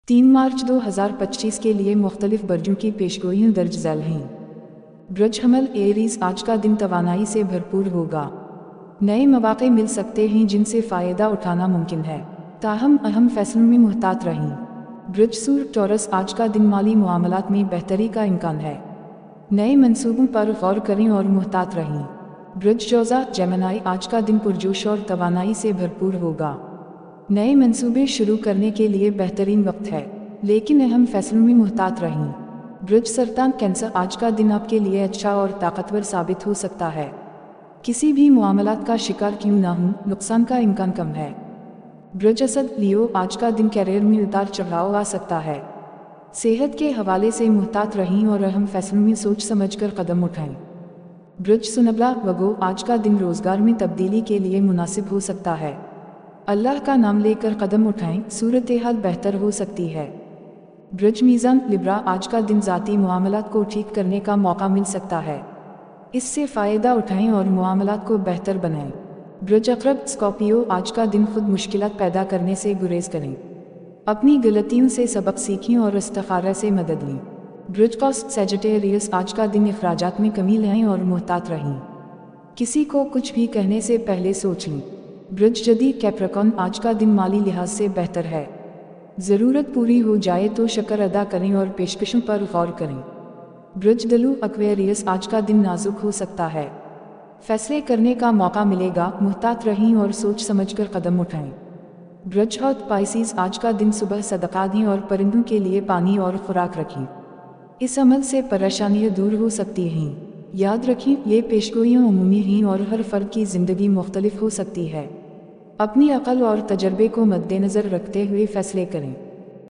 3 مارچ 2025 کے لیے مختلف برجوں کی پیشگوئیاں درج ذیل ہیں۔ برج حمل ایریز، آج کا دن توانائی سے بھرپور ہوگا۔ نئے مواقع مل سکتے ہیں جن سے فائدہ اٹھانا ممکن ہے، تاہم اہم فیصلوں میں محتاط رہیں۔ برج سور ٹورس، آج کا دن مالی معاملات میں بہتری کا امکان ہے۔ نئے منصوبوں پر غور کریں اور محتاط رہیں۔ برج جوزا جیمنائی، آج کا دن پرجوش اور توانائی سے بھرپور ہوگا۔ نئے منصوبے شروع کرنے کے لیے بہترین وقت ہے، لیکن اہم فیصلوں میں محتاط رہیں۔ برج سرطان کینسر، آج کا دن آپ کے لیے اچھا اور طاقتور ثابت ہو سکتا ہے۔ کسی بھی معاملات کا شکار کیوں نہ ہوں، نقصان کا امکان کم ہے۔ برج اسد لیو، آج کا دن کیریئر میں اتار چڑھاؤ آ سکتا ہے۔ صحت کے حوالے سے محتاط رہیں اور اہم فیصلوں میں سوچ سمجھ کر قدم اٹھائیں۔ برج سنبلا وگو، آج کا دن روزگار میں تبدیلی کے لیے مناسب ہو سکتا ہے۔ اللہ کا نام لے کر قدم اٹھائیں، صورتحال بہتر ہو سکتی ہے۔ برج میزان لبرا، آج کا دن ذاتی معاملات کو ٹھیک کرنے کا موقع مل سکتا ہے۔ اس سے فائدہ اٹھائیں اور معاملات کو بہتر بنائیں۔ برج عقرب اسکارپیو، آج کا دن خود مشکلات پیدا کرنے سے گریز کریں۔ اپنی غلطیوں سے سبق سیکھیں اور استخارہ سے مدد لیں۔ برج قوس سیجیٹیریس، آج کا دن اخراجات میں کمی لائیں اور محتاط رہیں۔ کسی کو کچھ بھی کہنے سے پہلے سوچ لیں۔ برج جدی کیپریکون، آج کا دن مالی لحاظ سے بہتر ہے۔ ضرورت پوری ہو جائے تو شکر ادا کریں اور پیشکشوں پر غور کریں۔ برج دلو ایکویریس، آج کا دن نازک ہو سکتا ہے۔ فیصلے کرنے کا موقع ملے گا، محتاط رہیں اور سوچ سمجھ کر قدم اٹھائیں۔ برج حوت پائسیز، آج کا دن صبح صدقہ دیں اور پرندوں کے لیے پانی اور خوراک رکھیں۔ اس عمل سے پریشانیاں دور ہو سکتی ہیں۔ یاد رکھیں، یہ پیشگوئیاں عمومی ہیں اور ہر فرد کی زندگی مختلف ہو سکتی ہے۔ اپنی عقل اور تجربے کو مد نظر رکھتے ہوئے فیصلے کریں۔